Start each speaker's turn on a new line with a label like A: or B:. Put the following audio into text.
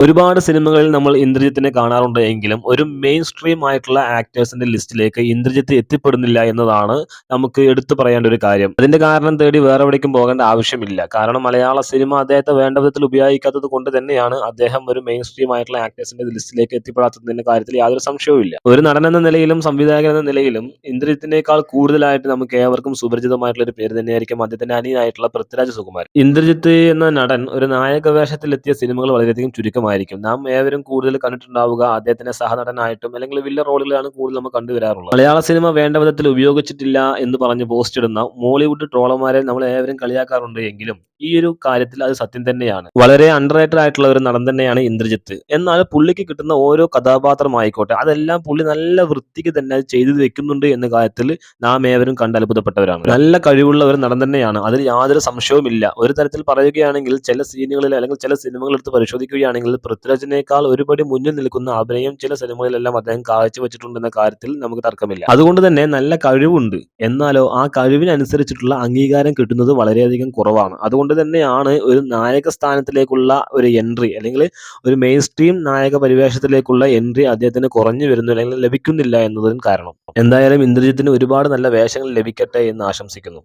A: ഒരുപാട് സിനിമകളിൽ നമ്മൾ ഇന്ദ്രജിത്തിനെ കാണാറുണ്ട് എങ്കിലും, ഒരു മെയിൻ സ്ട്രീം ആയിട്ടുള്ള ആക്ടേഴ്സിന്റെ ലിസ്റ്റിലേക്ക് ഇന്ദ്രജിത്ത് എത്തിപ്പെടുന്നില്ല എന്നതാണ് നമുക്ക് എടുത്തു പറയേണ്ട ഒരു കാര്യം. അതിന്റെ കാരണം തേടി വേറെ എവിടേക്കും പോകേണ്ട ആവശ്യമില്ല. കാരണം മലയാള സിനിമ അദ്ദേഹത്തെ വേണ്ട വിധത്തിൽ ഉപയോഗിക്കാത്തത് കൊണ്ട് തന്നെയാണ് അദ്ദേഹം ഒരു മെയിൻ സ്ട്രീം ആയിട്ടുള്ള ആക്ടേഴ്സിന്റെ ലിസ്റ്റിലേക്ക് എത്തിപ്പെടാത്തതിന്റെ കാര്യത്തിൽ യാതൊരു സംശയവുമില്ല. ഒരു നടൻ എന്ന നിലയിലും സംവിധായകൻ എന്ന നിലയിലും ഇന്ദ്രജിത്തിനേക്കാൾ കൂടുതലായിട്ട് നമുക്ക് ഏവർക്കും സുപരിചിതമായിട്ടുള്ള ഒരു പേര് തന്നെയായിരിക്കും അദ്ദേഹത്തിന്റെ അനിയനായിട്ടുള്ള പൃഥ്വിരാജ് സുകുമാരൻ. ഇന്ദ്രജിത്ത് എന്ന നടൻ ഒരു നായക വേഷത്തിലെത്തിയ സിനിമകൾ വളരെയധികം ചുരുക്കമായിരിക്കും. നാം ഏവരും കൂടുതൽ കണ്ടിട്ടുണ്ടാവുക അദ്ദേഹത്തിന്റെ സഹനടനായിട്ടും അല്ലെങ്കിൽ വില്ലൻ റോളുകളാണ് കൂടുതൽ നമ്മൾ കണ്ടുവരാറുള്ളത്. മലയാള സിനിമ വേണ്ട വിധത്തിൽ ഉപയോഗിച്ചിട്ടില്ല എന്ന് പറഞ്ഞ് പോസ്റ്റ് ഇടുന്ന മോളിവുഡ് ട്രോളർമാരെ നമ്മൾ ഏവരും കളിയാക്കാറുണ്ട് എങ്കിലും ഈ ഒരു കാര്യത്തിൽ അത് സത്യം തന്നെയാണ്. വളരെ അണ്ടർ റേറ്റഡ് ആയിട്ടുള്ള ഒരു നടൻ തന്നെയാണ് ഇന്ദ്രജിത്ത്. എന്നാൽ പുള്ളിക്ക് കിട്ടുന്ന ഓരോ കഥാപാത്രമായിക്കോട്ടെ അതെല്ലാം പുള്ളി നല്ല വൃത്തിക്ക് തന്നെ അത് ചെയ്തു വെക്കുന്നുണ്ട് എന്ന കാര്യത്തിൽ നാം ഏവരും കണ്ട് അത്ഭുതപ്പെട്ടവരാണ്. നല്ല കഴിവുള്ള ഒരു നടൻ തന്നെയാണ്, അതിൽ യാതൊരു സംശയവുമില്ല. ഒരു തരത്തിൽ പറയുകയാണെങ്കിൽ ചില സീനുകളിൽ അല്ലെങ്കിൽ ചില സിനിമകൾ എടുത്ത് പരിശോധിക്കുകയാണെങ്കിൽ പൃഥ്വിരാജിനേക്കാൾ ഒരുപടി മുന്നിൽ നിൽക്കുന്ന അഭിനയം ചില സിനിമകളിലെല്ലാം അദ്ദേഹം കാഴ്ചവെച്ചിട്ടുണ്ടെന്ന കാര്യത്തിൽ നമുക്ക് തർക്കമില്ല. അതുകൊണ്ട് തന്നെ നല്ല കഴിവുണ്ട്. എന്നാലോ ആ കഴിവിനനുസരിച്ചിട്ടുള്ള അംഗീകാരം കിട്ടുന്നത് വളരെയധികം കുറവാണ്. അതുകൊണ്ട് തന്നെയാണ് ഒരു നായക സ്ഥാനത്തിലേക്കുള്ള ഒരു എൻട്രി അല്ലെങ്കിൽ ഒരു മെയിൻ സ്ട്രീം നായക പരിവേഷത്തിലേക്കുള്ള എൻട്രി അദ്ദേഹത്തിന് കുറഞ്ഞു വരുന്നു അല്ലെങ്കിൽ ലഭിക്കുന്നില്ല എന്നതിന് കാരണം. എന്തായാലും ഇന്ദ്രജിത്തിന് ഒരുപാട് നല്ല വേഷങ്ങൾ ലഭിക്കട്ടെ എന്ന് ആശംസിക്കുന്നു.